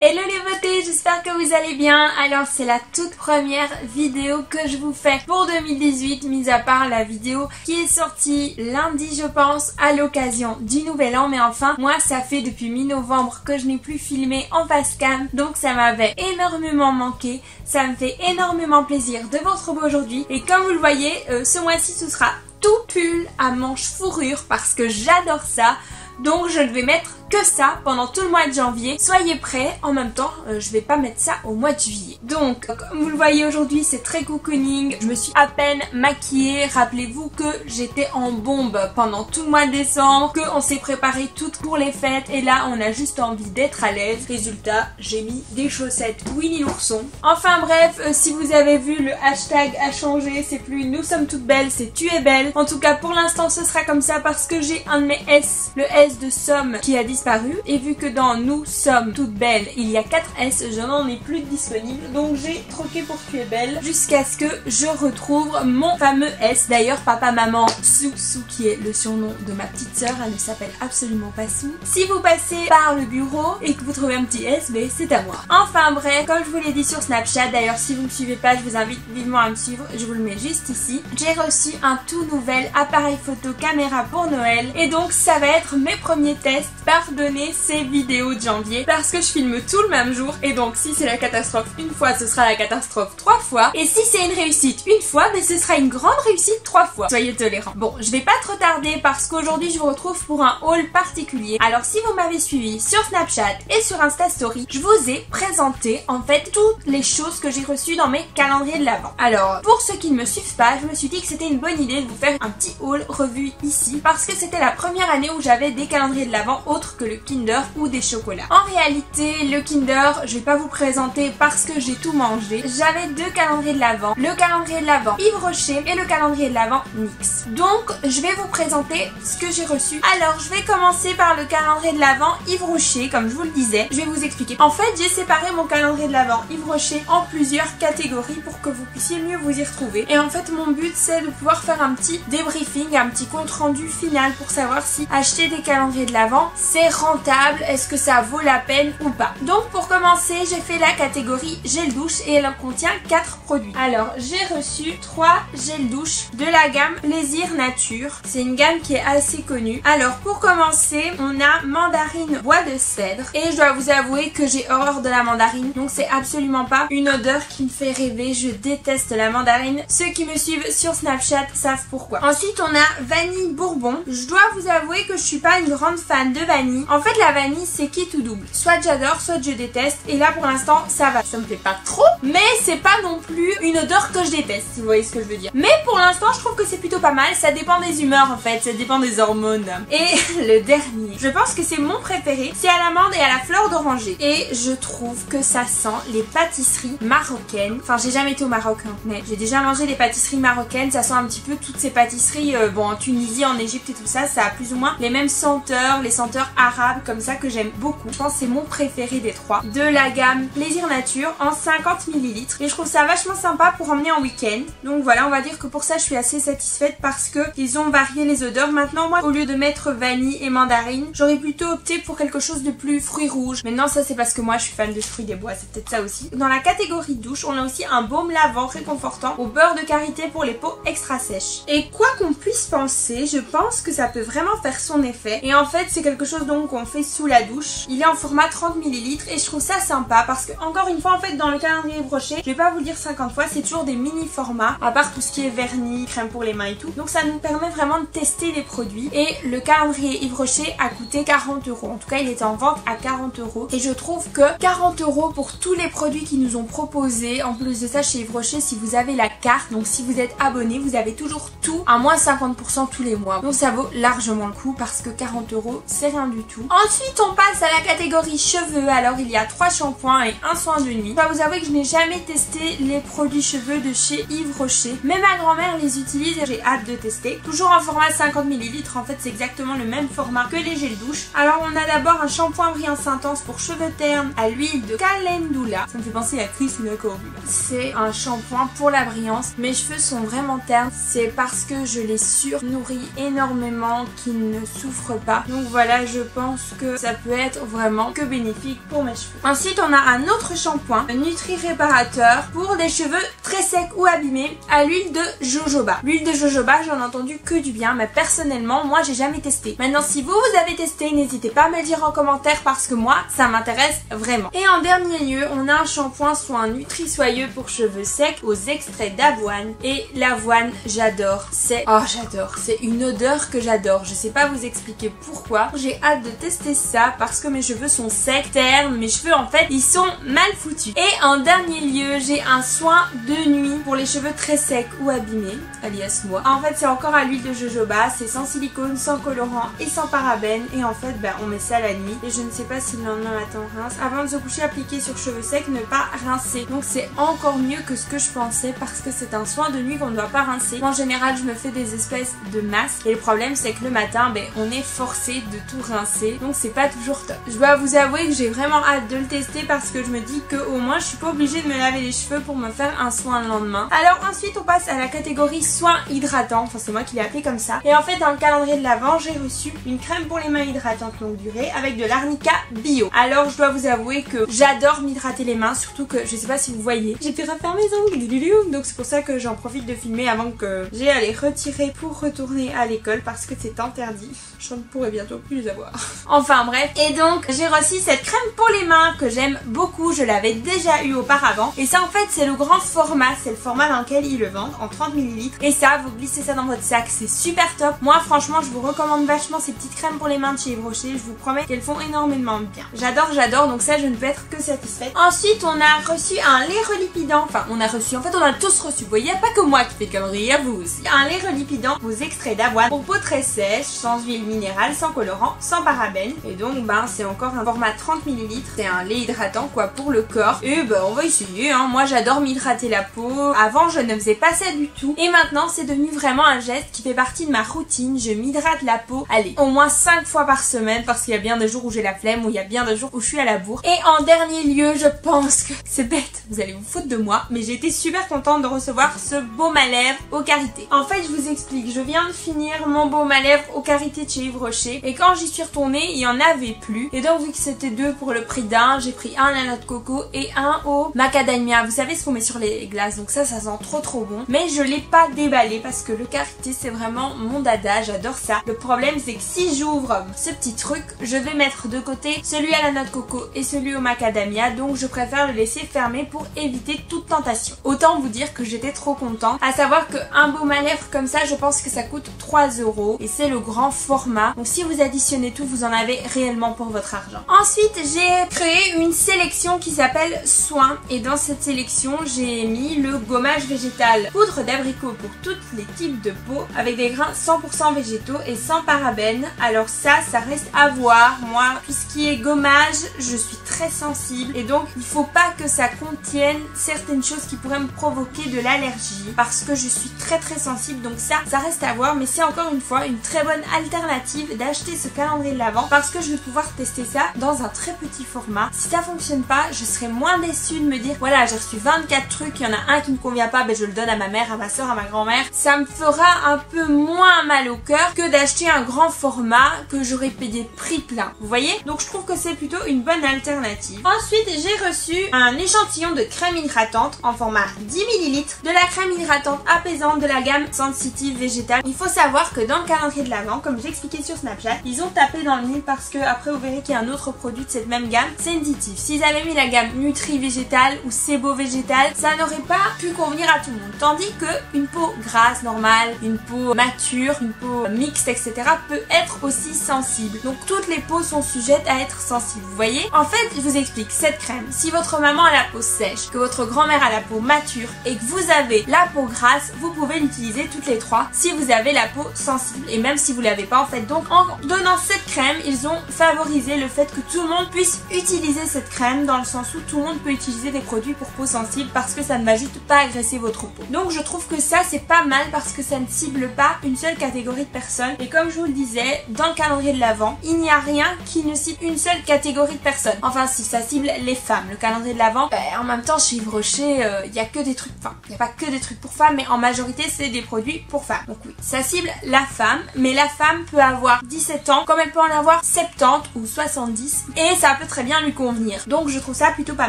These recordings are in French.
Hello les beautés, j'espère que vous allez bien. Alors c'est la toute première vidéo que je vous fais pour 2018, mis à part la vidéo qui est sortie lundi je pense à l'occasion du nouvel an. Mais enfin moi ça fait depuis mi-novembre que je n'ai plus filmé en face cam, donc ça m'avait énormément manqué. Ça me fait énormément plaisir de vous retrouver aujourd'hui et comme vous le voyez ce mois-ci ce sera tout pull à manches fourrure parce que j'adore ça. Donc je ne vais mettre que ça pendant tout le mois de janvier. Soyez prêts, en même temps je vais pas mettre ça au mois de juillet. Donc comme vous le voyez aujourd'hui c'est très cocooning. Je me suis à peine maquillée. Rappelez-vous que j'étais en bombe pendant tout le mois de décembre, qu'on s'est préparé toutes pour les fêtes et là on a juste envie d'être à l'aise. Résultat, j'ai mis des chaussettes Winnie l'ourson. Enfin bref, si vous avez vu le hashtag a changé, c'est plus nous sommes toutes belles, c'est tu es belle. En tout cas pour l'instant ce sera comme ça parce que j'ai un de mes S, le S de somme qui a disparu et vu que dans nous sommes toutes belles il y a 4 S, je n'en ai plus de disponible donc j'ai troqué pour tu es belle jusqu'à ce que je retrouve mon fameux S. D'ailleurs papa maman Sou qui est le surnom de ma petite sœur, elle ne s'appelle absolument pas Sou. Si vous passez par le bureau et que vous trouvez un petit S, mais c'est à moi. Enfin bref, comme je vous l'ai dit sur Snapchat, d'ailleurs si vous ne me suivez pas je vous invite vivement à me suivre, je vous le mets juste ici. J'ai reçu un tout nouvel appareil photo caméra pour Noël et donc ça va être mes premiers tests. Pardonnez ces vidéos de janvier parce que je filme tout le même jour et donc si c'est la catastrophe une fois ce sera la catastrophe 3 fois et si c'est une réussite une fois mais ce sera une grande réussite 3 fois. Soyez tolérants. Bon, je vais pas trop tarder parce qu'aujourd'hui je vous retrouve pour un haul particulier. Alors si vous m'avez suivi sur Snapchat et sur Insta Story, je vous ai présenté en fait toutes les choses que j'ai reçues dans mes calendriers de l'Avent. Alors pour ceux qui ne me suivent pas, je me suis dit que c'était une bonne idée de vous faire un petit haul revue ici parce que c'était la première année où j'avais des calendriers de l'Avent autres que le Kinder ou des chocolats. En réalité, le Kinder, je vais pas vous présenter parce que j'ai tout mangé. J'avais 2 calendriers de l'Avent, le calendrier de l'Avent Yves Rocher et le calendrier de l'Avent NYX. Donc, je vais vous présenter ce que j'ai reçu. Alors, je vais commencer par le calendrier de l'Avent Yves Rocher, comme je vous le disais. Je vais vous expliquer. En fait, j'ai séparé mon calendrier de l'Avent Yves Rocher en plusieurs catégories pour que vous puissiez mieux vous y retrouver. Et en fait, mon but, c'est de pouvoir faire un petit débriefing, un petit compte rendu final pour savoir si acheter des calendriers de l'Avent, c'est rentable, est-ce que ça vaut la peine ou pas. Donc pour commencer j'ai fait la catégorie gel douche et elle en contient 4 produits. Alors j'ai reçu 3 gel douche de la gamme Plaisir Nature, c'est une gamme qui est assez connue. Alors pour commencer on a mandarine bois de cèdre et je dois vous avouer que j'ai horreur de la mandarine donc c'est absolument pas une odeur qui me fait rêver, je déteste la mandarine. Ceux qui me suivent sur Snapchat savent pourquoi. Ensuite on a vanille bourbon, je dois vous avouer que je suis pas une grande fan de vanille. En fait la vanille c'est qui tout double, soit j'adore soit je déteste et là pour l'instant ça va, ça me plaît pas trop mais c'est pas non plus une odeur que je déteste si vous voyez ce que je veux dire. Mais pour l'instant je trouve que c'est plutôt pas mal, ça dépend des humeurs en fait, ça dépend des hormones. Et le dernier, je pense que c'est mon préféré, c'est à l'amande et à la fleur d'oranger et je trouve que ça sent les pâtisseries marocaines. Enfin j'ai jamais été au Maroc hein, mais j'ai déjà mangé des pâtisseries marocaines, ça sent un petit peu toutes ces pâtisseries bon en Tunisie, en Égypte et tout ça, ça a plus ou moins les mêmes senteurs, les senteurs arabes comme ça que j'aime beaucoup. Je pense que c'est mon préféré des 3 de la gamme Plaisir Nature en 50 ml et je trouve ça vachement sympa pour emmener en week-end. Donc voilà, on va dire que pour ça je suis assez satisfaite parce que ils ont varié les odeurs. Maintenant moi au lieu de mettre vanille et mandarine, j'aurais plutôt opté pour quelque chose de plus fruits rouges. Maintenant ça c'est parce que moi je suis fan de fruits des bois, c'est peut-être ça aussi. Dans la catégorie douche, on a aussi un baume lavant réconfortant au beurre de karité pour les peaux extra sèches. Et quoi qu'on puisse penser, je pense que ça peut vraiment faire son effet. Et en fait c'est quelque chose donc qu'on fait sous la douche. Il est en format 30 ml et je trouve ça sympa parce que encore une fois en fait dans le calendrier Brochet, je vais pas vous le dire 50 fois, c'est toujours des mini formats à part tout ce qui est vernis, crème pour les mains et tout. Donc ça nous permet vraiment de tester les produits et le calendrier Yves Rocher a coûté 40 €. En tout cas il était en vente à 40 € et je trouve que 40 € pour tous les produits qu'ils nous ont proposés. En plus de ça chez Yves Rocher si vous avez la carte, donc si vous êtes abonné vous avez toujours tout à moins 50% tous les mois. Donc ça vaut largement le coup parce que 40 € c'est rien du tout. Ensuite on passe à la catégorie cheveux. Alors il y a 3 shampoings et un soin de nuit. Je dois vous avouer que je n'ai jamais testé les produits cheveux de chez Yves Rocher, mais ma grand-mère les utilise et j'ai hâte de tester. Toujours en format 50 ml, en fait c'est exactement le même format que les gels douche. Alors on a d'abord un shampoing brillance intense pour cheveux ternes à l'huile de calendula. Ça me fait penser à Christina Cordula. C'est un shampoing pour la brillance. Mes cheveux sont vraiment ternes, c'est parce que je les surnourris énormément qu'ils ne souffrent pas. Donc voilà, je pense que ça peut être vraiment que bénéfique pour mes cheveux. Ensuite on a un autre shampoing, un Nutri Réparateur pour les cheveux très secs ou abîmés à l'huile de jojoba. L'huile de jojoba, j'en ai entendu que du bien, mais personnellement moi j'ai jamais testé. Maintenant si vous avez testé, n'hésitez pas à me le dire en commentaire parce que moi ça m'intéresse vraiment. Et en dernier lieu, on a un shampoing soin Nutri Soyeux pour cheveux secs aux extraits d'avoine. Et l'avoine, j'adore. J'adore. C'est une odeur que j'adore. Je sais pas vous expliquer pourquoi. J'ai hâte de tester ça parce que mes cheveux sont secs, ternes. Mes cheveux en fait, ils sont mal foutus. Et en dernier lieu, j'ai un soin de nuit pour les cheveux très secs ou abîmés, alias moi. En fait, c'est encore à l'huile de jojoba. C'est sans silicone, sans colorant et sans parabènes. Et en fait, on met ça la nuit. Et je ne sais pas si le lendemain matin on rince. Avant de se coucher, appliquer sur cheveux secs, ne pas rincer. Donc c'est encore mieux que ce que je pensais parce que c'est un soin de nuit qu'on ne doit pas rincer. En général, je me fais des espèces de masques. Et le problème, c'est que le matin, on est forcé de tout rincer. Donc c'est pas toujours top. Je dois vous avouer que j'ai vraiment hâte de le tester parce que je me dis que au moins je suis pas obligée de me laver les cheveux pour me faire un soin le lendemain. Alors ensuite, on passe à la catégorie soins hydratants. Enfin, c'est moi qui l'ai appelé comme ça. Et en fait, dans le calendrier de l'Avent, j'ai reçu une crème pour les mains hydratante longue durée avec de l'arnica bio. Alors je dois vous avouer que j'adore m'hydrater les mains, surtout que je sais pas si vous voyez, j'ai fait refaire mes ongles, donc c'est pour ça que j'en profite de filmer avant que j'ai à les retirer pour retourner à l'école parce que c'est interdit. Je ne pourrai bientôt plus les avoir. Enfin bref, et donc j'ai reçu cette crème pour les mains que j'aime beaucoup, je l'avais déjà eu auparavant et ça en fait c'est le grand format, c'est le format dans lequel ils le vendent en 30 ml et ça vous glissez ça dans votre sac, c'est super top. Moi franchement je vous recommande vachement ces petites crèmes pour les mains de chez Yves Rocher, je vous promets qu'elles font énormément de bien. J'adore, donc ça je ne peux être que satisfaite. Ensuite on a reçu un lait relipidant, enfin on a tous reçu, vous voyez, il n'y a pas que moi qui fais le calendrier, vous aussi. Un lait relipidant aux extraits d'avoine pour peau très sèche, sans huile minérale, sans colorant, sans parabènes. Et donc c'est encore un format 30 ml, c'est un lait hydratant quoi pour le corps. Et on va essayer, hein. Moi j'adore m'hydrater la peau, avant je ne faisais pas ça du tout. Et maintenant c'est devenu vraiment un geste qui fait partie de ma routine, je m'hydrate la peau, allez, au moins 5 fois par semaine parce qu'il y a bien des jours où j'ai la flemme, ou il y a bien des jours où je suis à la bourre. Et en dernier lieu, je pense que c'est bête, vous allez vous foutre de moi, mais j'ai été super contente de recevoir ce baume à lèvres au karité. En fait, je vous explique, je viens de finir mon baume à lèvres au karité de chez Yves Rocher et quand j'y suis retournée, il y en avait plus. Et donc vu que c'était deux pour le prix d'un, j'ai pris un à la noix de coco et un au macadamia. Vous savez ce qu'on met sur les glaces, donc ça sent trop bon. Mais je l'ai pas déballé parce que le karité c'est vraiment mon dada, j'adore ça. Le problème c'est que si j'ouvre ce petit truc, je vais mettre de côté celui à la noix de coco et celui au macadamia, donc je préfère le laisser fermé pour éviter toute tentation. Autant vous dire que j'étais trop contente, à savoir qu'un baume à lèvres comme ça, je pense que ça coûte 3 € et c'est le grand format. Donc si vous additionnez tout, vous en avez réellement pour votre argent. Ensuite, j'ai créé une sélection qui s'appelle Soins et dans cette sélection, j'ai mis le gommage végétal poudre d'abricot pour tous les types de peau avec des grains 100% végétaux et sans parabènes. Alors ça reste à voir. Moi, tout ce qui est gommage, je suis très sensible et donc il faut pas que ça contienne certaines choses qui pourraient me provoquer de l'allergie parce que je suis très sensible, donc ça reste à voir, mais c'est encore une fois une très bonne alternative d'acheter ce calendrier de l'Avent parce que je vais pouvoir tester ça dans un très petit format. Si ça fonctionne pas, je serai moins déçue de me dire voilà, j'ai reçu 24 trucs, il y en a un qui ne convient pas, je le donne à ma mère, à ma soeur, à ma grand-mère. Ça me fera un peu moins mal au cœur que d'acheter un grand format que j'aurais payé prix plein, vous voyez? Donc je trouve que c'est plutôt une bonne alternative. Ensuite, j'ai reçu un échantillon de crème hydratante en format 10 ml, de la crème hydratante apaisante de la gamme Sensitive végétale. Il faut savoir que dans le calendrier de l'Avent, comme j'ai expliqué sur Snapchat, ils ont tapé dans le mille parce que après vous verrez qu'il y a un autre produit de cette même gamme, Sensitive. S'ils avaient mis la gamme Nutri végétale ou Sebo végétal, ça n'aurait pas pu convenir à tout le monde. Tandis que une peau grasse normale, une peau mature, une peau mixte, etc. peut être aussi sensible. Donc toutes les peaux sont sujettes à être sensibles. Vous voyez? En fait, je vous explique, cette crème, si votre maman a la peau sèche, que votre grand-mère a la peau mature et que vous avez la peau grasse, vous pouvez l'utiliser toutes les trois si vous avez la peau sensible. Et même si vous l'avez pas en fait. Donc en donnant cette crème, ils ont favorisé le fait que tout le monde puisse utiliser cette crème dans le sens où tout le monde peut utiliser des produits pour peau sensible parce que ça ne va juste pas agresser votre peau. Donc je trouve que ça c'est pas mal parce que ça ne cible pas une seule catégorie de personnes. Et comme je vous le disais, dans le calendrier de l'Avent, il n'y a rien qui ne cible une seule catégorie de personnes. Enfin si, ça cible les femmes. Le calendrier de l'Avent, en même temps chez Yves Rocher, il n'y a que des trucs, enfin il n'y a pas que des trucs pour femmes, mais en majorité c'est des produits pour femmes. Donc oui, ça cible la femme, mais la femme peut avoir 17 ans comme elle peut peut en avoir 70 ou 70 et ça peut très bien lui convenir. Donc je trouve ça plutôt pas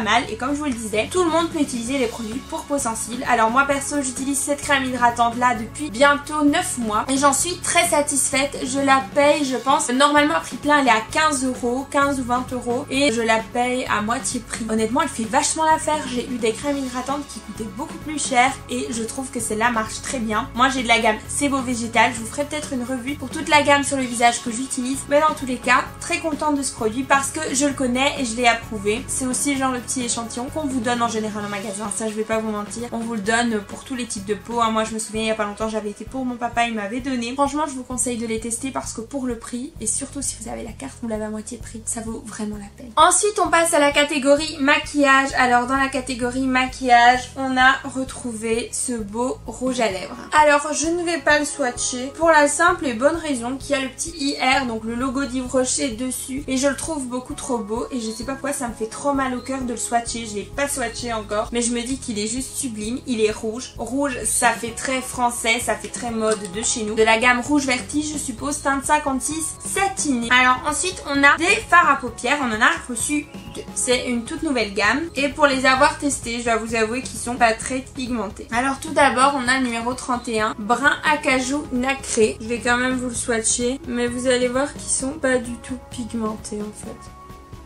mal et comme je vous le disais, tout le monde peut utiliser les produits pour peau sensible. Alors moi perso j'utilise cette crème hydratante là depuis bientôt 9 mois et j'en suis très satisfaite. Je la paye, je pense, normalement à prix plein elle est à 15 €, 15 ou 20 € et je la paye à moitié prix. Honnêtement elle fait vachement l'affaire. J'ai eu des crèmes hydratantes qui coûtaient beaucoup plus cher et je trouve que celle-là marche très bien. Moi j'ai de la gamme Sebo Végétal, je vous ferai peut-être une revue pour toute la gamme sur le visage que j'utilise, mais dans tous les cas très contente de ce produit parce que je le connais et je l'ai approuvé. C'est aussi genre le petit échantillon qu'on vous donne en général en magasin, ça je vais pas vous mentir, on vous le donne pour tous les types de peau. Moi je me souviens il y a pas longtemps j'avais été pour mon papa, il m'avait donné. Franchement je vous conseille de les tester parce que pour le prix et surtout si vous avez la carte vous l'avez à moitié prix, ça vaut vraiment la peine. Ensuite on passe à la catégorie maquillage. Alors dans la catégorie maquillage on a retrouvé ce beau rouge à lèvres. Alors je ne vais pas le swatcher pour la simple et bonne raison qu'il y a le petit IR, donc le logo d'Yves Rocher dessus et je le trouve beaucoup trop beau et je sais pas pourquoi ça me fait trop mal au cœur de le swatcher. Je l'ai pas swatché encore mais je me dis qu'il est juste sublime. Il est rouge. Rouge ça fait très français, ça fait très mode de chez nous. De la gamme rouge vertige je suppose, teinte 56 satiné. Alors ensuite on a des fards à paupières, on en a reçu 2. C'est une toute nouvelle gamme et pour les avoir testés je dois vous avouer qu'ils sont pas très pigmentés. Alors tout d'abord on a le numéro 31, brun acajou nacré. Je vais quand même vous le swatcher mais vous allez voir qu'ils sont pas du tout pigmentés en fait.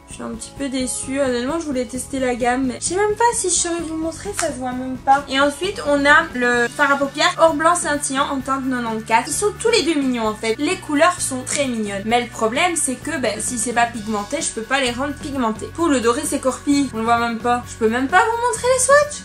Je suis un petit peu déçue, honnêtement je voulais tester la gamme mais je sais même pas si je saurais vous montrer, ça se voit même pas. Et ensuite on a le fard à paupières or blanc scintillant en teinte 94. Ils sont tous les deux mignons en fait, les couleurs sont très mignonnes. Mais le problème c'est que si c'est pas pigmenté je peux pas les rendre pigmentés. Poule doré s'écorpille, on le voit même pas. Je peux même pas vous montrer les swatchs.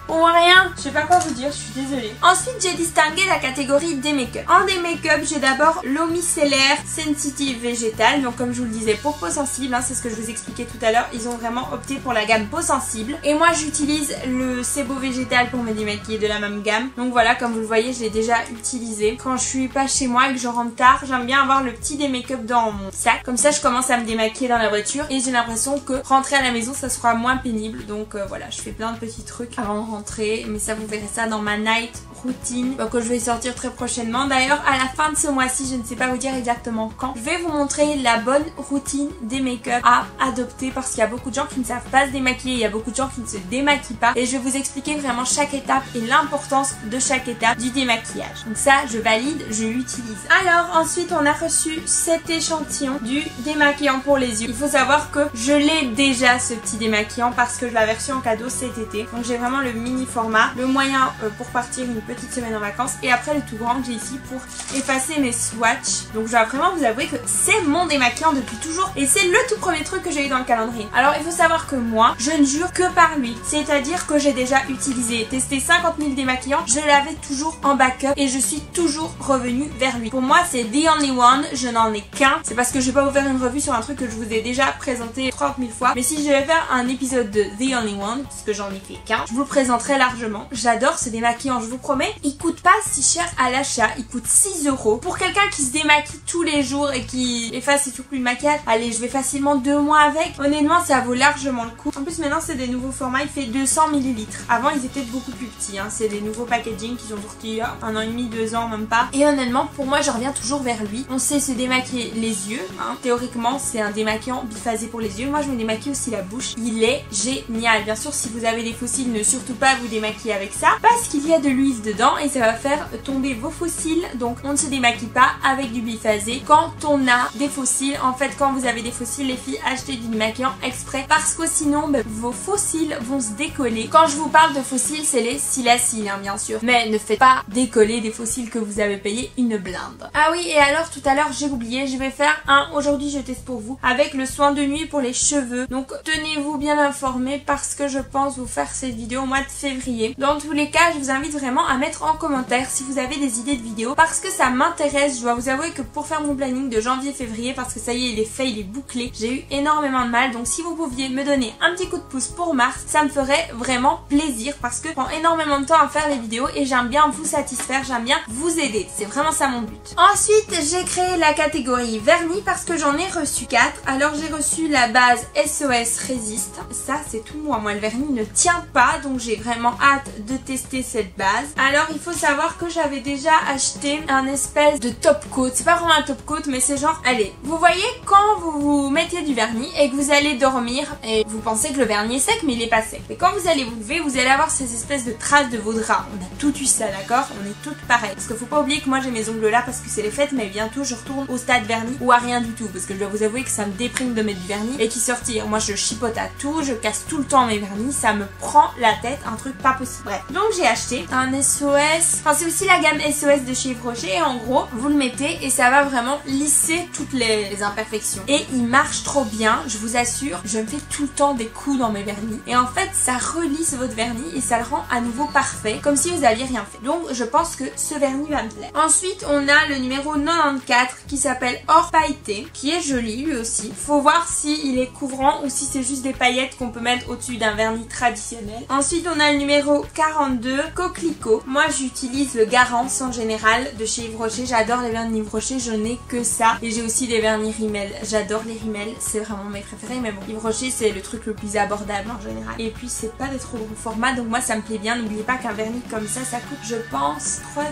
On voit rien, je sais pas quoi vous dire, je suis désolée. Ensuite j'ai distingué la catégorie des make-up. En des make-up j'ai d'abord l'eau micellaire Sensitive Végétal. Donc comme je vous le disais pour peau sensible, hein, c'est ce que je vous expliquais tout à l'heure. Ils ont vraiment opté pour la gamme peau sensible. Et moi j'utilise le Sebo Végétal pour me démaquiller de la même gamme. Donc voilà, comme vous le voyez je l'ai déjà utilisé. Quand je suis pas chez moi et que je rentre tard, j'aime bien avoir le petit des make-up dans mon sac. Comme ça je commence à me démaquiller dans la voiture et j'ai l'impression que rentrer à la maison ça sera moins pénible. Donc voilà, je fais plein de petits trucs avant de rentrer, mais ça vous verrez ça dans ma night routine que je vais sortir très prochainement. D'ailleurs à la fin de ce mois-ci, je ne sais pas vous dire exactement quand, je vais vous montrer la bonne routine des make-up à adopter parce qu'il y a beaucoup de gens qui ne savent pas se démaquiller, il y a beaucoup de gens qui ne se démaquillent pas et je vais vous expliquer vraiment chaque étape et l'importance de chaque étape du démaquillage. Donc ça je valide, je l'utilise. Alors ensuite on a reçu cet échantillon du démaquillant pour les yeux. Il faut savoir que je l'ai déjà ce petit démaquillant parce que je l'avais reçu en cadeau cet été. Donc j'ai vraiment le mini format, le moyen pour partir une petite semaine en vacances et après le tout grand que j'ai ici pour effacer mes swatchs. Donc je dois vraiment vous avouer que c'est mon démaquillant depuis toujours et c'est le tout premier truc que j'ai eu dans le calendrier. Alors il faut savoir que moi je ne jure que par lui, c'est à dire que j'ai déjà utilisé, testé 50 000 démaquillants, je l'avais toujours en backup et je suis toujours revenue vers lui. Pour moi c'est the only one, je n'en ai qu'un. C'est parce que je vais pas vous faire une revue sur un truc que je vous ai déjà présenté 30 000 fois, mais si je vais faire un épisode de the only one, puisque j'en ai fait qu'un, je vous le présenterai largement. J'adore ce démaquillant, je vous promets. Il coûte pas si cher à l'achat, il coûte 6 €. Pour quelqu'un qui se démaquille tous les jours et qui efface et tout plus le maquillage, allez, je vais facilement 2 mois avec. Honnêtement, ça vaut largement le coup. En plus, maintenant, c'est des nouveaux formats, il fait 200 ml. Avant, ils étaient beaucoup plus petits, hein. C'est des nouveaux packaging qui sont sortis il y a 1 an et demi, 2 ans, même pas. Et honnêtement, pour moi, je reviens toujours vers lui. On sait se démaquiller les yeux, hein. Théoriquement, c'est un démaquillant biphasé pour les yeux. Moi, je me démaquille aussi la bouche. Il est génial. Bien sûr, si vous avez des fossiles, ne surtout pas vous démaquiller avec ça parce qu'il y a de l'huile dedans et ça va faire tomber vos fossiles. Donc on ne se démaquille pas avec du biphasé quand on a des fossiles. En fait quand vous avez des fossiles les filles, achetez du démaquillant exprès parce que sinon vos fossiles vont se décoller. Quand je vous parle de fossiles c'est les silaciles hein, bien sûr, mais ne faites pas décoller des fossiles que vous avez payé une blinde. Ah oui et alors tout à l'heure j'ai oublié, je vais faire un aujourd'hui je teste pour vous avec le soin de nuit pour les cheveux. Donc tenez-vous bien informés parce que je pense vous faire cette vidéo au mois de février. Dans tous les cas je vous invite vraiment à mettre en commentaire si vous avez des idées de vidéos parce que ça m'intéresse. Je dois vous avouer que pour faire mon planning de janvier-février, parce que ça y est il est fait, il est bouclé, j'ai eu énormément de mal. Donc si vous pouviez me donner un petit coup de pouce pour mars, ça me ferait vraiment plaisir parce que je prends énormément de temps à faire les vidéos et j'aime bien vous satisfaire, j'aime bien vous aider. C'est vraiment ça mon but. Ensuite j'ai créé la catégorie vernis parce que j'en ai reçu 4. Alors j'ai reçu la base SOS Résiste. Ça c'est tout moi le vernis ne tient pas donc j'ai vraiment hâte de tester cette base. Alors il faut savoir que j'avais déjà acheté un espèce de top coat. C'est pas vraiment un top coat mais c'est genre, allez, vous voyez quand vous vous mettez du vernis et que vous allez dormir et vous pensez que le vernis est sec mais il est pas sec. Et quand vous allez vous lever, vous allez avoir ces espèces de traces de vos draps. On a tout eu ça, d'accord? On est toutes pareilles. Parce qu'il faut pas oublier que moi j'ai mes ongles là parce que c'est les fêtes, mais bientôt je retourne au stade vernis ou à rien du tout. Parce que je dois vous avouer que ça me déprime de mettre du vernis et qui sortir. Moi je chipote à tout, je casse tout le temps mes vernis, ça me prend la tête, un truc pas possible. Bref, donc j'ai acheté un SOS, enfin c'est aussi la gamme SOS de chez Yves Rocher et en gros vous le mettez et ça va vraiment lisser toutes les imperfections. Et il marche trop bien, je vous assure, je me fais tout le temps des coups dans mes vernis et en fait ça relisse votre vernis et ça le rend à nouveau parfait, comme si vous aviez rien fait. Donc je pense que ce vernis va me plaire. Ensuite on a le numéro 94 qui s'appelle Or Pailleté, qui est joli lui aussi. Faut voir si il est couvrant ou si c'est juste des paillettes qu'on peut mettre au-dessus d'un vernis traditionnel. Ensuite on a le numéro 42 Coquelicot. Moi j'utilise le Garance en général de chez Yves Rocher. J'adore les vernis Yves Rocher, je n'ai que ça. Et j'ai aussi des vernis Rimmel. J'adore les Rimmel, c'est vraiment mes préférés. Mais bon, Yves Rocher c'est le truc le plus abordable en général. Et puis c'est pas des trop gros formats, donc moi ça me plaît bien. N'oubliez pas qu'un vernis comme ça coûte je pense 3 €.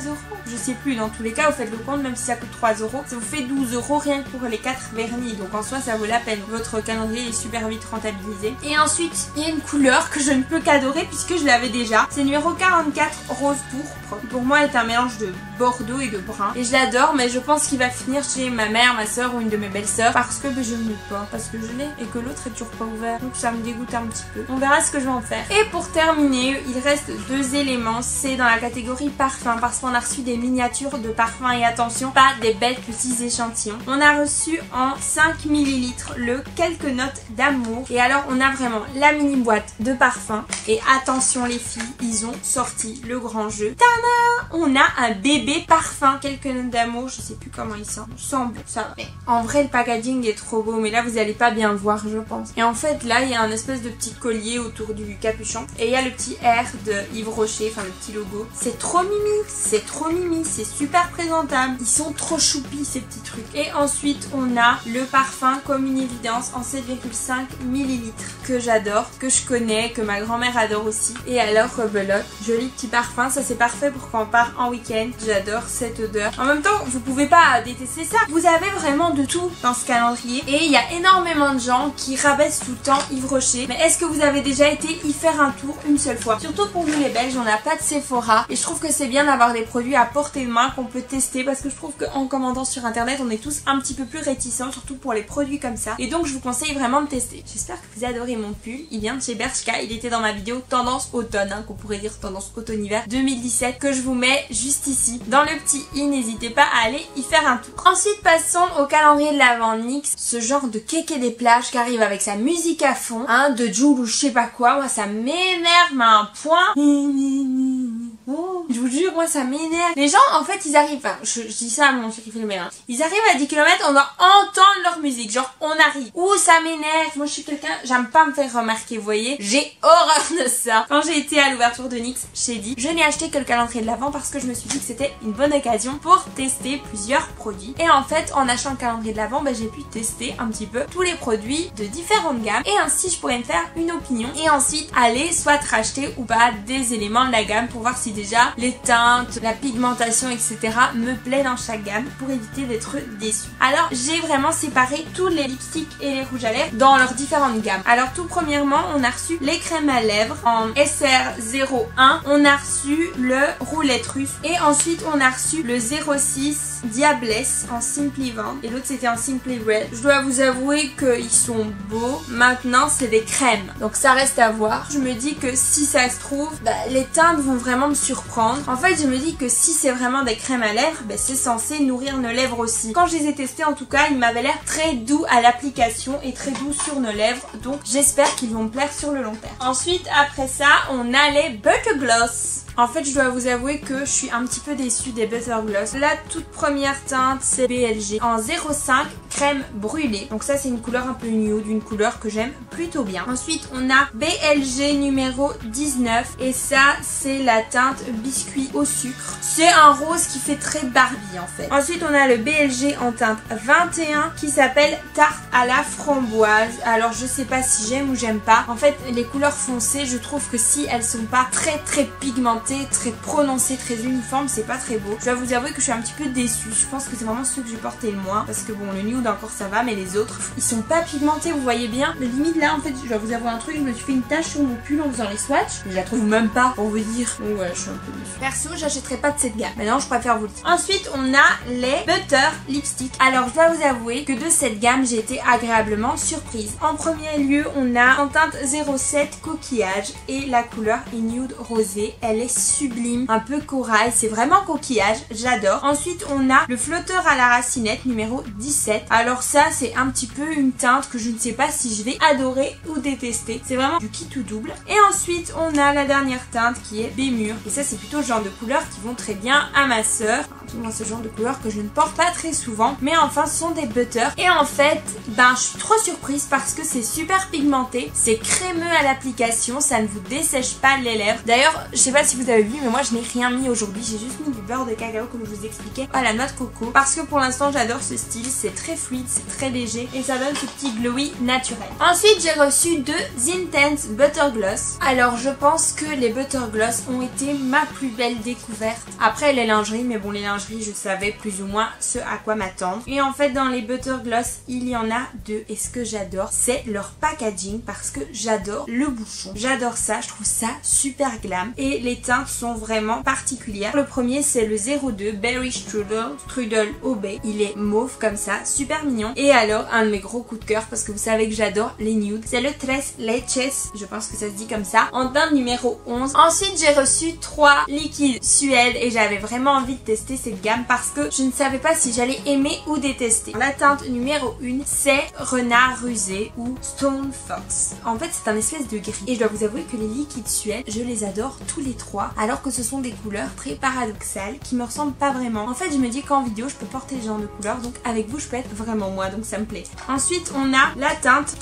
Je sais plus, dans tous les cas vous faites le compte, même si ça coûte 3 €, ça vous fait 12 € rien que pour les 4 vernis. Donc en soi ça vaut la peine. Votre calendrier est super vite rentabilisé. Et ensuite il y a une couleur que je ne peux qu'adorer puisque je l'avais déjà. C'est numéro 44 Rose Pourpre. Pour moi est un mélange de bordeaux et de brun. Et je l'adore, mais je pense qu'il va finir chez ma mère, ma soeur ou une de mes belles soeurs parce que je ne l'ai pas. Parce que je l'ai et que l'autre est toujours pas ouvert. Donc ça me dégoûte un petit peu. On verra ce que je vais en faire. Et pour terminer, il reste 2 éléments. C'est dans la catégorie parfum parce qu'on a reçu des miniatures de parfum et attention, pas des belles petits échantillons. On a reçu en 5 ml le Quelques notes d'amour. Et alors on a vraiment la mini boîte de parfum. Et attention les filles, ils ont sorti le grand jeu. Tada! On a un bébé parfum. Quelques notes d'amour, je sais plus comment il sent. Je sens bon, ça va. Mais en vrai le packaging est trop beau, mais là vous allez pas bien le voir je pense. Et en fait là il y a un espèce de petit collier autour du capuchon. Et il y a le petit R de Yves Rocher, enfin le petit logo. C'est trop mimi, c'est super présentable. Ils sont trop choupis ces petits trucs. Et ensuite on a le parfum comme une évidence en 7,5 ml que j'adore, que je connais, que ma grand-mère adore aussi. Et alors rebelote, joli petit parfum, ça c'est parfait pour quand on part en week-end. J'adore cette odeur. En même temps vous pouvez pas détester ça. Vous avez vraiment de tout dans ce calendrier et il y a énormément de gens qui rabaissent tout le temps Yves Rocher. Mais est-ce que vous avez déjà été y faire un tour une seule fois? Surtout pour nous les Belges, on n'a pas de Sephora et je trouve que c'est bien d'avoir des produits à portée de main qu'on peut tester parce que je trouve qu'en commandant sur internet on est tous un petit peu plus réticents, surtout pour les produits comme ça. Et donc je vous conseille vraiment de tester. J'espère que vous adorez mon pull. Il vient de chez Bershka, il était dans ma vidéo tendance automne, hein, qu'on pourrait dire tendance automne-hiver 2017 que je vous mets juste ici dans le petit i. N'hésitez pas à aller y faire un tour. Ensuite passons au calendrier de l'Avent NYX, ce genre de kéké des plages qui arrive avec sa musique à fond, hein, de Jul ou je sais pas quoi. Moi ça m'énerve à un point. Oh, je vous jure, moi ça m'énerve. Les gens en fait ils arrivent, enfin je dis ça à mon chéri filmé, hein. Ils arrivent à 10 km, on doit entendre leur musique, genre on arrive. Ouh ça m'énerve, moi je suis quelqu'un, j'aime pas me faire remarquer, vous voyez. J'ai horreur de ça. Quand j'ai été à l'ouverture de NYX chez Di, je n'ai acheté que le calendrier de l'Avent parce que je me suis dit que c'était une bonne occasion pour tester plusieurs produits. Et en fait en achetant le calendrier de l'Avent, j'ai pu tester un petit peu tous les produits de différentes gammes et ainsi je pourrais me faire une opinion et ensuite aller soit racheter ou pas des éléments de la gamme pour voir si déjà les teintes, la pigmentation etc. me plaît dans chaque gamme pour éviter d'être déçue. Alors j'ai vraiment séparé tous les lipsticks et les rouges à lèvres dans leurs différentes gammes. Alors tout premièrement on a reçu les crèmes à lèvres en SR01, on a reçu le roulette russe et ensuite on a reçu le 06 Diablesse en Simply Vand et l'autre c'était en Simply Red. Je dois vous avouer qu'ils sont beaux. Maintenant c'est des crèmes donc ça reste à voir. Je me dis que si ça se trouve les teintes vont vraiment me surprendre. En fait je me dis que si c'est vraiment des crèmes à lèvres c'est censé nourrir nos lèvres aussi. Quand je les ai testés en tout cas ils m'avaient l'air très doux à l'application et très doux sur nos lèvres donc j'espère qu'ils vont me plaire sur le long terme. Ensuite après ça on a les Butter Gloss. En fait je dois vous avouer que je suis un petit peu déçue des Butter Gloss. La toute première teinte c'est BLG en 05 crème brûlée. Donc ça c'est une couleur un peu nude, une couleur que j'aime plutôt bien. Ensuite on a BLG numéro 19 et ça c'est la teinte biscuit au sucre. C'est un rose qui fait très Barbie en fait. Ensuite on a le BLG en teinte 21 qui s'appelle tarte à la framboise. Alors je sais pas si j'aime ou j'aime pas. En fait les couleurs foncées je trouve que si elles sont pas très pigmentées pigmenté, très prononcé, très uniforme, c'est pas très beau. Je dois vous avouer que je suis un petit peu déçue. Je pense que c'est vraiment ceux que j'ai porté le moins parce que bon, le nude encore ça va, mais les autres ils sont pas pigmentés, vous voyez bien. Mais limite là en fait, je dois vous avouer un truc, je me suis fait une tache sur mon pull en faisant les swatchs. Je la trouve même pas pour vous dire. Donc ouais, je suis un peu déçue. Perso, j'achèterai pas de cette gamme. Maintenant, je préfère vous le dire. Ensuite, on a les Butter Lipstick. Alors, je dois vous avouer que de cette gamme, j'ai été agréablement surprise. En premier lieu, on a en teinte 07 coquillage et la couleur est nude rosé. Elle est sublime, un peu corail, c'est vraiment coquillage, j'adore. Ensuite, on a le flotteur à la racinette numéro 17. Alors ça, c'est un petit peu une teinte que je ne sais pas si je vais adorer ou détester. C'est vraiment du kit ou double. Et ensuite, on a la dernière teinte qui est Bémur. Et ça, c'est plutôt le genre de couleurs qui vont très bien à ma sœur. Moi, ce genre de couleurs que je ne porte pas très souvent. Mais enfin, ce sont des butters. Et en fait, je suis trop surprise parce que c'est super pigmenté. C'est crémeux à l'application. Ça ne vous dessèche pas les lèvres. D'ailleurs, je sais pas si vous avez vu, mais moi, je n'ai rien mis aujourd'hui. J'ai juste mis du beurre de cacao, comme je vous expliquais, à la noix de coco. Parce que pour l'instant, j'adore ce style. C'est très fluide, c'est très léger. Et ça donne ce petit glowy naturel. Ensuite, j'ai reçu deux Intense Butter Gloss. Alors, je pense que les Butter Gloss ont été ma plus belle découverte. Après, les lingeries, mais bon, les lingeries, je savais plus ou moins ce à quoi m'attendre. Et en fait, dans les Butter Gloss, il y en a deux. Et ce que j'adore, c'est leur packaging parce que j'adore le bouchon. J'adore ça, je trouve ça super glam. Et les teintes sont vraiment particulières. Le premier, c'est le 02 Berry Strudel OB. Il est mauve comme ça, super mignon. Et alors, un de mes gros coups de cœur, parce que vous savez que j'adore les nudes, c'est le Tres Leches, je pense que ça se dit comme ça, en teinte numéro 11. Ensuite, j'ai reçu 3 liquides Suède et j'avais vraiment envie de tester cette gamme parce que je ne savais pas si j'allais aimer ou détester. La teinte numéro 1, c'est Renard Rusé ou Stone Fox. En fait, c'est un espèce de gris. Et je dois vous avouer que les liquides Suède, je les adore tous les trois, alors que ce sont des couleurs très paradoxales qui me ressemblent pas vraiment. En fait, je me dis qu'en vidéo, je peux porter ce genre de couleurs, donc avec vous, je peux être vraiment moi, donc ça me plaît. Ensuite, on a la teinte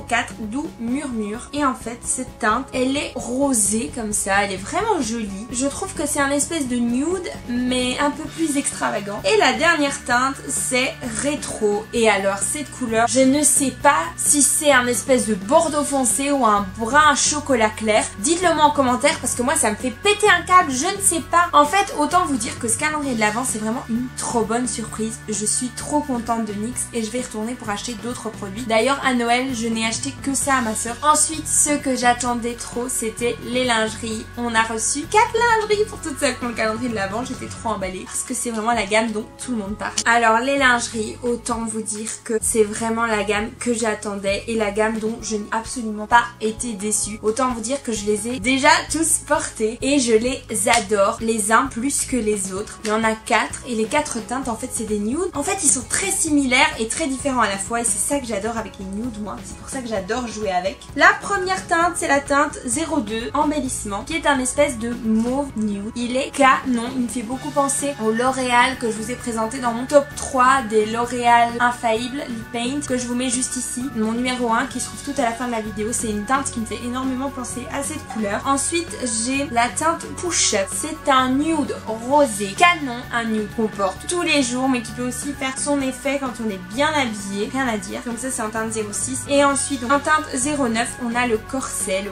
04 Doux Murmure. Et en fait, cette teinte, elle est rosée comme ça, elle est vraiment jolie. Je trouve que c'est un espèce de nude, mais un peu plus extravagant. Et la dernière teinte, c'est Rétro. Et alors, cette couleur, je ne sais pas si c'est un espèce de bordeaux foncé ou un brun chocolat clair. Dites-le moi en commentaire parce que moi, ça me fait péter un câble, je ne sais pas. En fait, autant vous dire que ce calendrier de l'Avent, c'est vraiment une trop bonne surprise. Je suis trop contente de NYX et je vais y retourner pour acheter d'autres produits. D'ailleurs, à Noël, je n'ai acheté que ça à ma soeur. Ensuite, ce que j'attendais trop, c'était les lingeries. On a reçu 4 lingeries pour toutes celles qui ont le calendrier de l'Avent. J'étais trop emballée parce que c'est vraiment la gamme dont tout le monde parle. Alors, les lingeries, autant vous dire que c'est vraiment la gamme que j'attendais et la gamme dont je n'ai absolument pas été déçue. Autant vous dire que je les ai déjà tous portés et je les adore, les uns plus que les autres. Il y en a 4 et les 4 teintes, en fait, c'est des nudes. En fait, ils sont très similaires et très différents à la fois et c'est ça que j'adore avec les nudes, moi. C'est pour ça que j'adore jouer avec. La première teinte, c'est la teinte 02 Embellissement, qui est un espèce de mauve nude. Il est canon, il me fait beaucoup penser au L'Oréal que je vous ai présenté dans mon top 3 des L'Oréal Infaillible Lip Paint, que je vous mets juste ici. Mon numéro 1 qui se trouve tout à la fin de la vidéo, c'est une teinte qui me fait énormément penser à cette couleur. Ensuite, j'ai la teinte Push Up. C'est un nude rosé canon, un nude qu'on porte tous les jours, mais qui peut aussi faire son effet quand on est bien habillé, rien à dire. Comme ça, c'est en teinte 06. Et ensuite, en teinte 09, on a le corset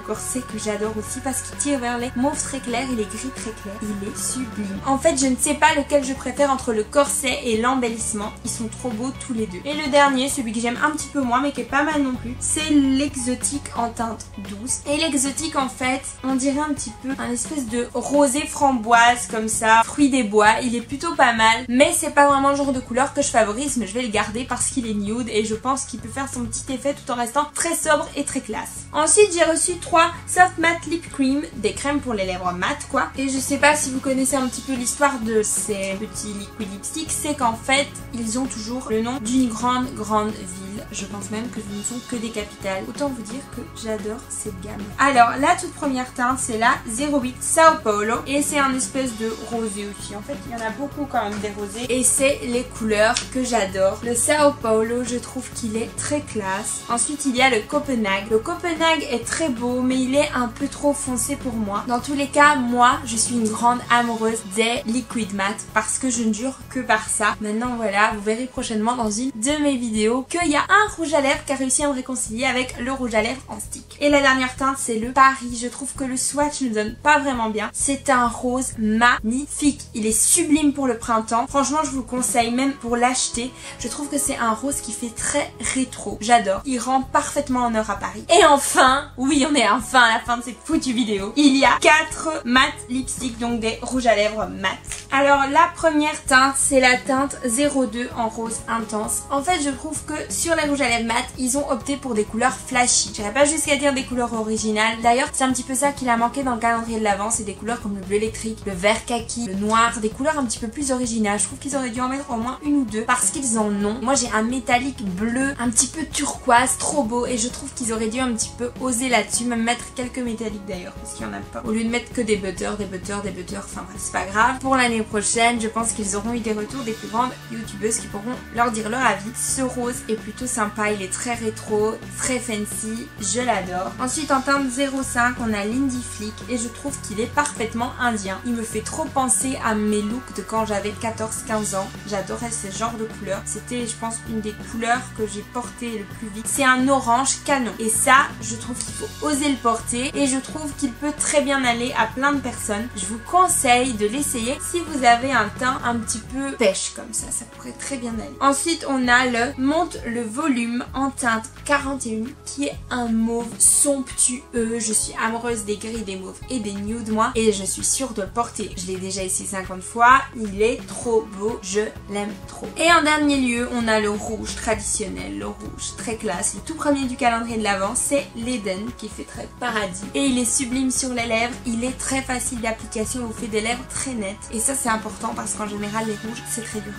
que j'adore aussi parce qu'il tire vers les mauves très clairs et les gris très clairs. Il est sublime. En fait, je ne sais pas lequel je préfère entre le corset et l'embellissement. Ils sont trop beaux tous les deux. Et le dernier, celui que j'aime un petit peu moins mais qui est pas mal non plus, c'est l'exotique en teinte 12. Et l'exotique, en fait, on dirait un petit peu un espèce de rosé framboise comme ça, fruit des bois. Il est plutôt pas mal, mais c'est pas vraiment le genre de couleur que je favorise, mais je vais le garder parce qu'il est nude et je pense qu'il peut faire son petit effet tout en restant très sobre et très classe. Ensuite, j'ai reçu 3 Soft Matte Lip Cream, des crèmes pour les lèvres mates quoi. Et je sais pas si vous connaissez un petit peu l'histoire de ces petits liquid lipsticks, c'est qu'en fait, ils ont toujours le nom d'une grande ville. Je pense même que ce ne sont que des capitales. Autant vous dire que j'adore cette gamme. Alors, la toute première teinte, c'est la 08 Sao Paulo. Et c'est un espèce de rosé aussi. En fait, il y en a beaucoup quand même des rosés. Et c'est les couleurs que j'adore. Le Sao Paulo, je trouve qu'il est très classe. Ensuite, il y a le Copenhague. Le Copenhague est très beau, mais il est un peu trop foncé pour moi. Dans tous les cas, moi, je suis une grande amoureuse des liquid matte parce que je ne jure que par ça. Maintenant, voilà, vous verrez prochainement dans une de mes vidéos qu'il y a un rouge à lèvres qui a réussi à me réconcilier avec le rouge à lèvres en stick. Et la dernière teinte, c'est le Paris. Je trouve que le swatch ne donne pas vraiment bien. C'est un rose magnifique. Il est sublime pour le printemps. Franchement, je vous le conseille même pour l'acheter. Je trouve que c'est un rose qui fait très rétro. J'adore. Il rend parfaitement honneur à Paris. Et enfin, oui, on est enfin à la fin de cette foutue vidéo. Il y a 4 mat lipsticks, donc des rouges à lèvres mat. Alors la première teinte, c'est la teinte 02 en rose intense. En fait, je trouve que sur les rouges à lèvres mat, ils ont opté pour des couleurs flashy. J'irai pas jusqu'à dire des couleurs originales. D'ailleurs, c'est un petit peu ça qu'il a manqué dans le calendrier de l'Avent. C'est des couleurs comme le bleu électrique, le vert kaki, le noir, des couleurs un petit peu plus originales. Je trouve qu'ils auraient dû en mettre au moins une ou deux parce qu'ils en ont. Moi, j'ai un métallique bleu, un petit peu turquoise, trop beau, et je trouve qu'ils auraient dû un petit peu oser là-dessus, même mettre quelques métalliques d'ailleurs, parce qu'il y en a pas. Au lieu de mettre que des butters, enfin bref, c'est pas grave. Pour l'année prochaine, je pense qu'ils auront eu des retours des plus grandes youtubeuses qui pourront leur dire leur avis. Ce rose est plutôt sympa, il est très rétro, très fancy, je l'adore. Ensuite, en teinte 05, on a l'Indie Flick, et je trouve qu'il est parfaitement indien. Il me fait trop penser à mes looks de quand j'avais 14-15 ans. J'adorais ce genre de couleur. C'était, je pense, une des couleurs que j'ai portées le plus vite. C'est un orange canon. Et ça, je trouve qu'il faut oser le porter. Et je trouve qu'il peut très bien aller à plein de personnes. Je vous conseille de l'essayer si vous avez un teint un petit peu pêche comme ça. Ça pourrait très bien aller. Ensuite, on a le Monte le volume en teinte 41 qui est un mauve somptueux. Je suis amoureuse des gris, des mauves et des nudes moi. Et je suis sûre de le porter. Je l'ai déjà essayé 50 fois. Il est trop beau. Je l'aime trop. Et en dernier lieu, on a le rouge traditionnel. Le rouge très classe. Le tout premier du calendrier de l'Avent, c'est l'Eden qui fait très paradis. Et il est sublime sur les lèvres. Il est très facile d'application. Il vous fait des lèvres très nettes. Et ça, c'est important parce qu'en général, les rouges, c'est très dur.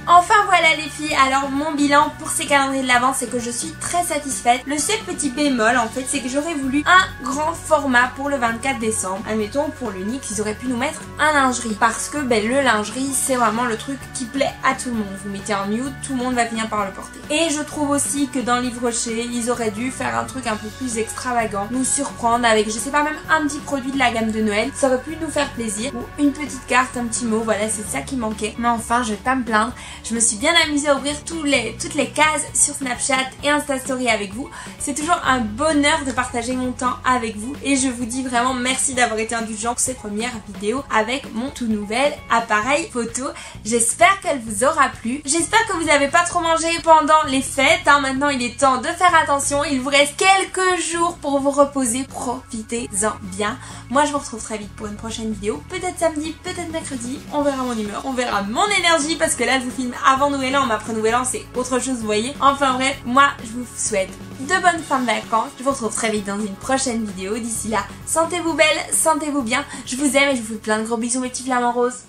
Enfin voilà les filles, alors mon bilan pour ces calendriers de l'Avent, c'est que je suis très satisfaite. Le seul petit bémol en fait, c'est que j'aurais voulu un grand format pour le 24 décembre. Admettons pour le NYX, ils auraient pu nous mettre un lingerie. Parce que le lingerie, c'est vraiment le truc qui plaît à tout le monde. Vous mettez en nude, tout le monde va finir par le porter. Et je trouve aussi que dans Livre Rocher, ils auraient dû faire un truc un peu plus extravagant. Nous surprendre avec, je sais pas, même un petit produit de la gamme de Noël. Ça aurait pu nous faire plaisir. Ou une petite carte, un petit mot, voilà, c'est ça qui manquait. Mais enfin, je vais pas me plaindre. Je me suis bien amusée à ouvrir toutes les cases sur Snapchat et Insta Story avec vous. C'est toujours un bonheur de partager mon temps avec vous et je vous dis vraiment merci d'avoir été indulgent pour cette première vidéo avec mon tout nouvel appareil photo. J'espère qu'elle vous aura plu. J'espère que vous n'avez pas trop mangé pendant les fêtes. Maintenant, il est temps de faire attention. Il vous reste quelques jours pour vous reposer. Profitez-en bien. Moi, je vous retrouve très vite pour une prochaine vidéo. Peut-être samedi, peut-être mercredi. On verra mon humeur, on verra mon énergie parce que là, je vous filme avant Nouvel An, mais après Nouvel An, c'est autre chose, vous voyez. Enfin bref, moi, je vous souhaite de bonnes fins de vacances. Je vous retrouve très vite dans une prochaine vidéo. D'ici là, sentez-vous belle, sentez-vous bien. Je vous aime et je vous fais plein de gros bisous, mes petits flamants roses.